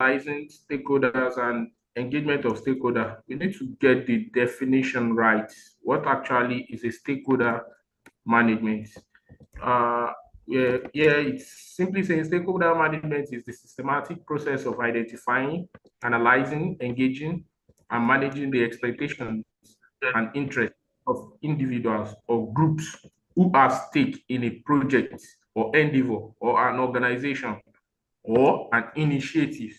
analyzing stakeholders and engagement of stakeholder, we need to get the definition right. What actually is a stakeholder management? It's simply saying stakeholder management is the systematic process of identifying, analyzing, engaging, and managing the expectations and interests of individuals or groups who have stake in a project or endeavor or an organization or an initiative.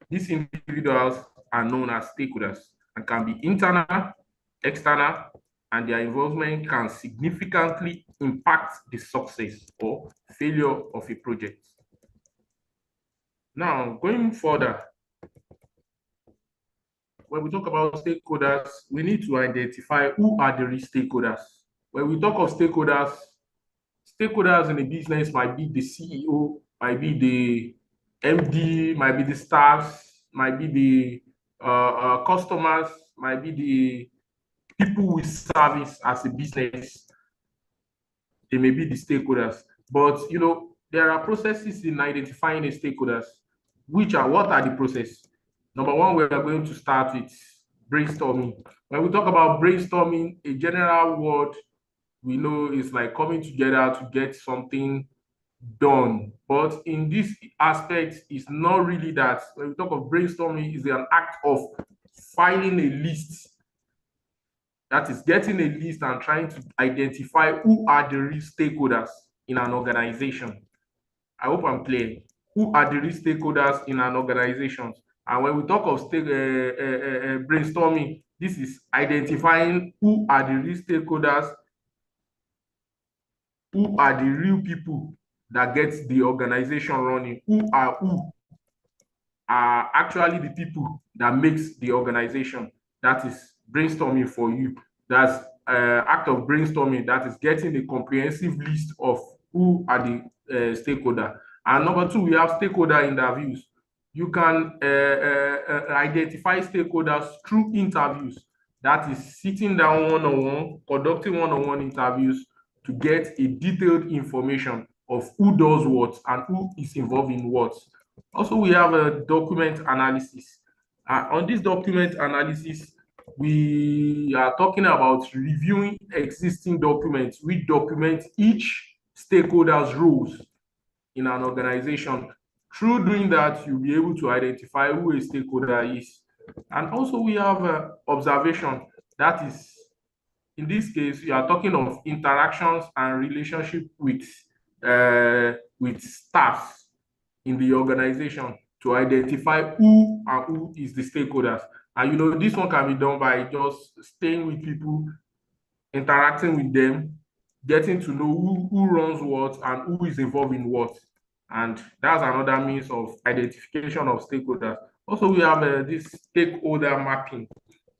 These individuals are known as stakeholders and can be internal, external, and their involvement can significantly impact the success or failure of a project. Now, going further, when we talk about stakeholders, we need to identify who are the real stakeholders. When we talk of stakeholders, stakeholders in a business might be the CEO, might be the MD, might be the staffs, might be the customers, might be the people with service as a business. They may be the stakeholders. But there are processes in identifying the stakeholders. What are the processes? Number one, we are going to start with brainstorming. When we talk about brainstorming, a general word we know is like coming together to get something done. But in this aspect, it's not really that. When we talk of brainstorming, it's an act of filing a list. That is getting a list and trying to identify who are the real stakeholders in an organization. I hope I'm clear. Who are the real stakeholders in an organization? And when we talk of brainstorming, this is identifying who are the real stakeholders, who are the real people that get the organization running, who are actually the people that makes the organization. That is brainstorming for you. That's act of brainstorming. That is getting a comprehensive list of who are the stakeholder. And number two, we have stakeholder interviews. You can identify stakeholders through interviews. That is sitting down one-on-one, conducting one-on-one interviews to get a detailed information of who does what and who is involved in what. Also, we have a document analysis. On this document analysis, we are talking about reviewing existing documents. We document each stakeholder's roles in an organization. Through doing that, you'll be able to identify who a stakeholder is. And also, we have observation. That is, in this case, we are talking of interactions and relationship with staff in the organization to identify who and who is the stakeholders. And this one can be done by just staying with people, interacting with them, getting to know who runs what and who is involved in what. And that's another means of identification of stakeholders. Also, we have this stakeholder mapping.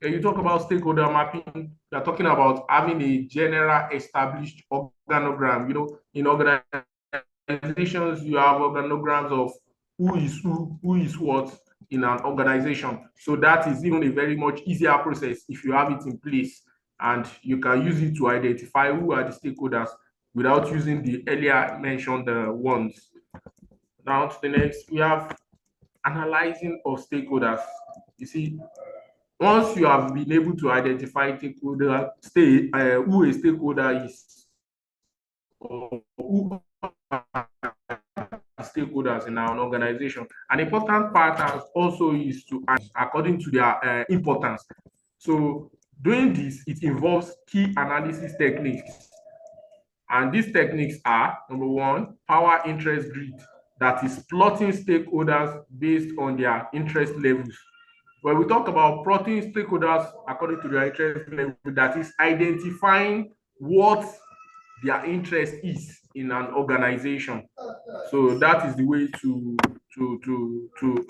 When you talk about stakeholder mapping, you're talking about having a general established organogram. In organizations, you have organograms of who is what in an organization. So that is even a very much easier process if you have it in place, and you can use it to identify who are the stakeholders without using the earlier mentioned ones. Now to the next, we have analyzing of stakeholders. You see, once you have been able to identify who a stakeholder is, or who are stakeholders in our organization, an important part also is to, according to their importance. So doing this, it involves key analysis techniques. And these techniques are, number one, power interest grid. That is plotting stakeholders based on their interest levels. When we talk about plotting stakeholders according to their interest level, that is identifying what their interest is in an organization. So that is the way to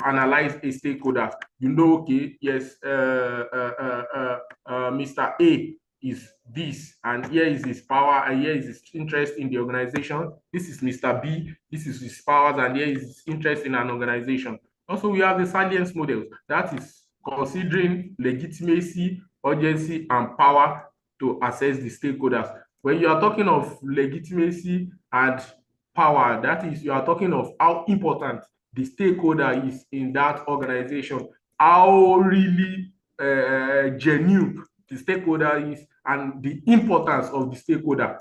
analyze a stakeholder. Okay, yes, Mr. A is this, and here is his power, and here is his interest in the organization. This is Mr. B, this is his powers, and here is his interest in an organization. Also, we have the salience models. That is considering legitimacy, urgency, and power to assess the stakeholders. When you are talking of legitimacy and power, that is, you are talking of how important the stakeholder is in that organization, how really genuine the stakeholder is, and the importance of the stakeholder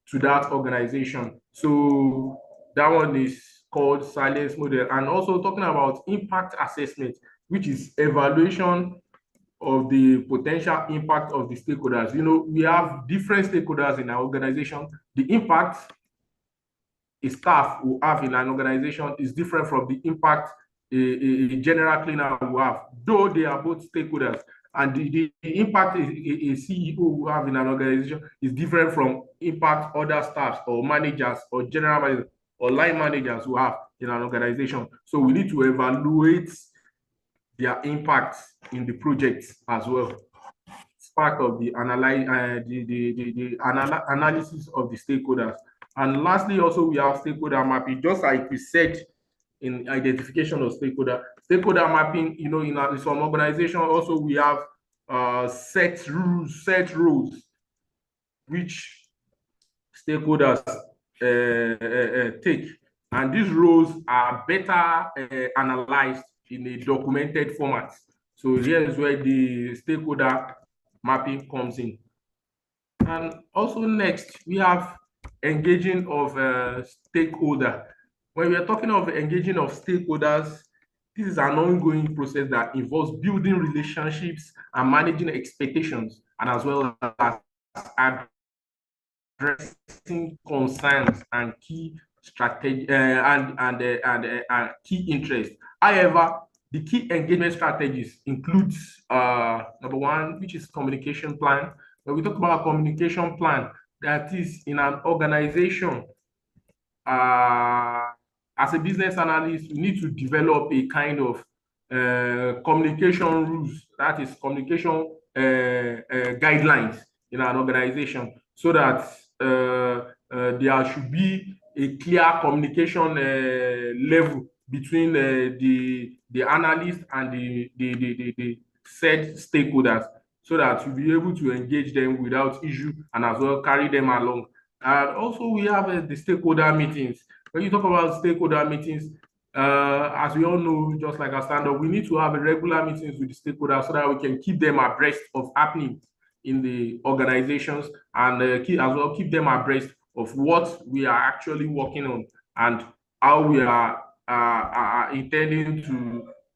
to that organization. So that one is called silence model. And also talking about impact assessment, which is evaluation of the potential impact of the stakeholders. We have different stakeholders in our organization. The impact a staff will have in an organization is different from the impact a general cleaner will have, though they are both stakeholders. And the impact a CEO will have in an organization is different from impact other staffs or managers or general managers or line managers will have in an organization. So we need to evaluate their impact in the project as well. It's part of the analysis of the stakeholders. And lastly, also we have stakeholder mapping, just like we said in identification of stakeholder mapping. In some organization also we have set roles which stakeholders take, and these roles are better analyzed in a documented format. So here is where the stakeholder mapping comes in. And also next, we have engaging of stakeholder. When we are talking of engaging of stakeholders, this is an ongoing process that involves building relationships and managing expectations, and as well as addressing concerns and key strategy and key interests. However, the key engagement strategies includes number one, which is communication plan. When we talk about communication plan, that is in an organization, as a business analyst, you need to develop a kind of communication rules, that is communication guidelines in an organization, so that there should be a clear communication level between the analyst and the said stakeholders, so that you'll be able to engage them without issue and as well carry them along. And also we have the stakeholder meetings. When you talk about stakeholder meetings, as we all know, just like our standard, we need to have a regular meetings with the stakeholders so that we can keep them abreast of happening in the organizations, and keep them abreast of what we are actually working on and how we are intending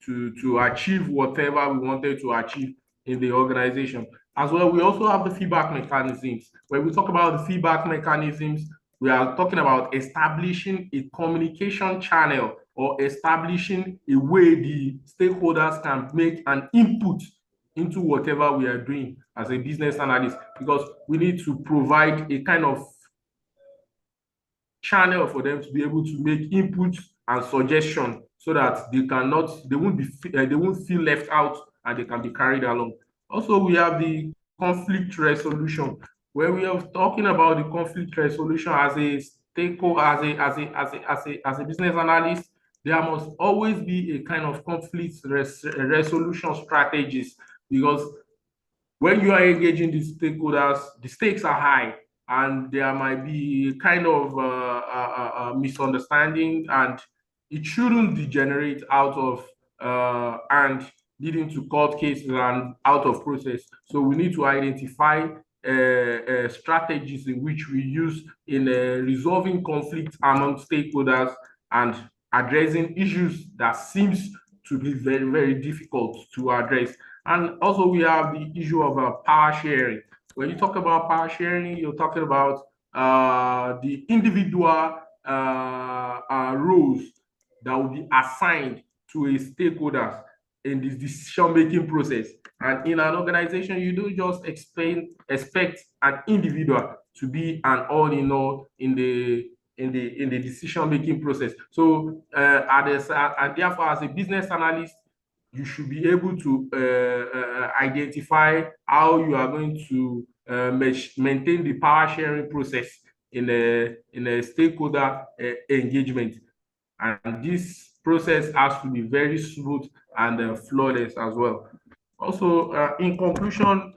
to achieve whatever we wanted to achieve in the organization. As well, we also have the feedback mechanisms. When we talk about the feedback mechanisms, we are talking about establishing a communication channel or establishing a way the stakeholders can make an input into whatever we are doing as a business analyst, because we need to provide a kind of channel for them to be able to make inputs and suggestions, so that they won't feel left out and they can be carried along. Also, we have the conflict resolution, where we are talking about the conflict resolution as a stakeholder, as a business analyst. There must always be a kind of conflict resolution strategies, because when you are engaging the stakeholders, the stakes are high, and there might be a kind of misunderstanding, and it shouldn't degenerate out of and leading to court cases and out of process. So we need to identify strategies in which we use in resolving conflicts among stakeholders and addressing issues that seems to be very, very difficult to address. And also we have the issue of power sharing. When you talk about power sharing, you're talking about the individual roles that will be assigned to a stakeholder in this decision-making process. And in an organization, you don't just expect an individual to be an all-in-all in the decision-making process. So, and therefore, as a business analyst, you should be able to identify how you are going to maintain the power sharing process in a stakeholder engagement. And this process has to be very smooth and flawless as well. Also, in conclusion,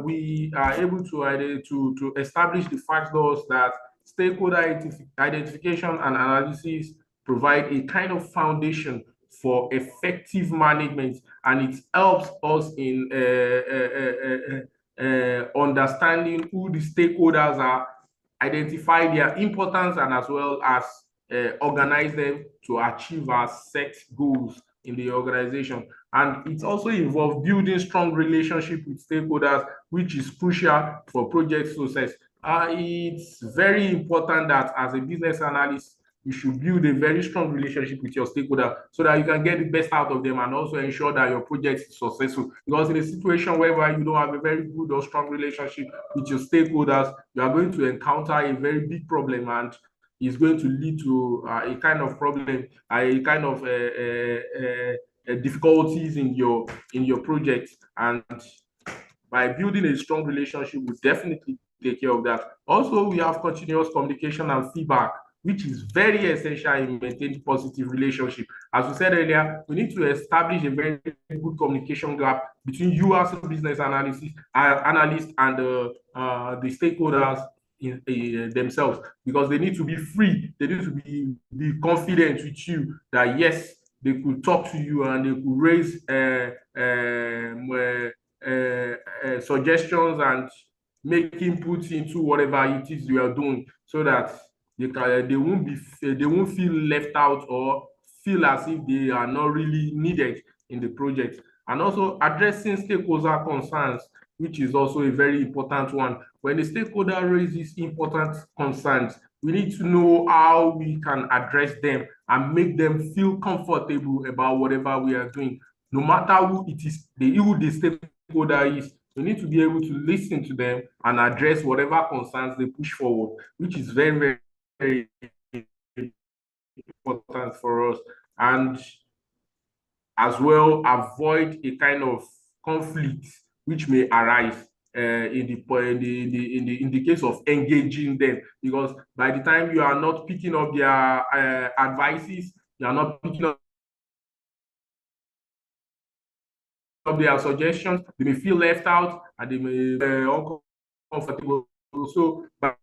we are able to establish the factors that stakeholder identification and analysis provide a kind of foundation for effective management, and it helps us in understanding who the stakeholders are, identify their importance, and as well as organize them to achieve our set goals in the organization. And it also involves building strong relationship with stakeholders, which is crucial for project success. It's very important that as a business analyst, you should build a very strong relationship with your stakeholder so that you can get the best out of them and also ensure that your project is successful. Because in a situation whereby you don't have a very good or strong relationship with your stakeholders, you are going to encounter a very big problem, and it's going to lead to a kind of problem, a kind of difficulties in your project. And by building a strong relationship, we definitely take care of that. Also, we have continuous communication and feedback, which is very essential in maintaining positive relationship. As we said earlier, we need to establish a very good communication gap between you as a business analyst and the stakeholders themselves, because they need to be free. They need to be confident with you that yes, they could talk to you and they could raise suggestions and make inputs into whatever it is you are doing, so that they won't feel left out or feel as if they are not really needed in the project. And also addressing stakeholder concerns, which is also a very important one. When the stakeholder raises important concerns, we need to know how we can address them and make them feel comfortable about whatever we are doing. No matter who it is, who the stakeholder is, we need to be able to listen to them and address whatever concerns they push forward, which is very, very important for us. And as well, avoid a kind of conflict which may arise in the case of engaging them, because by the time you are not picking up their advices, you are not picking up their suggestions, they may feel left out and they may be uncomfortable. So by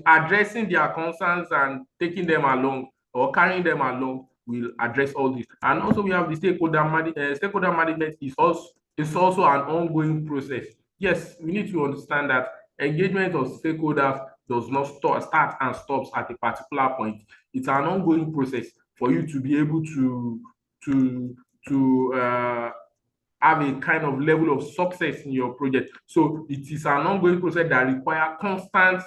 addressing their concerns and taking them along or carrying them along, will address all this. And also we have the stakeholder management is also an ongoing process. Yes, we need to understand that engagement of stakeholders does not start and stops at a particular point. It's an ongoing process for you to be able to have a kind of level of success in your project. So it is an ongoing process that requires constant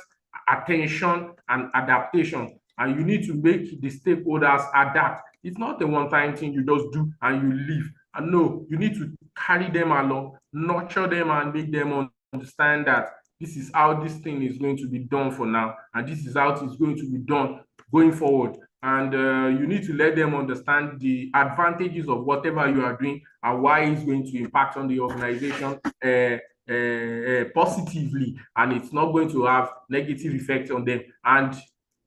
attention and adaptation. And you need to make the stakeholders adapt. It's not a one-time thing you just do and you leave. And no, you need to carry them along, nurture them, and make them understand that this is how this thing is going to be done for now, and this is how it is going to be done going forward. And you need to let them understand the advantages of whatever you are doing and why it's going to impact on the organization positively, and it's not going to have negative effects on them, and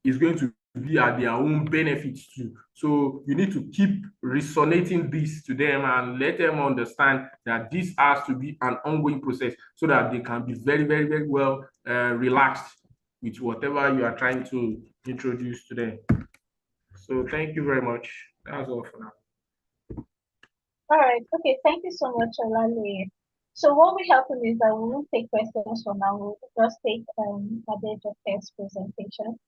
it's going to be at their own benefits too. So you need to keep resonating this to them and let them understand that this has to be an ongoing process so that they can be very, very, very well relaxed with whatever you are trying to introduce to them. So thank you very much. That's all for now. All right. Okay. Thank you so much, Olale. So what will happen is that we won't take questions for now. We'll just take Adejoke's presentation.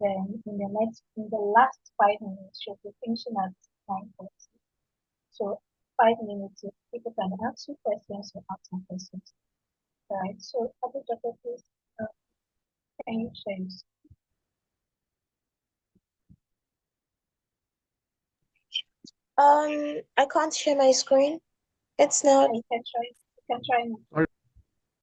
Then in the last 5 minutes, she'll be finishing at 9:30. So 5 minutes, if people can ask you questions or ask some questions. All right. So Adejoke, please, can you share your screen? I can't share my screen. It's not. You can try now.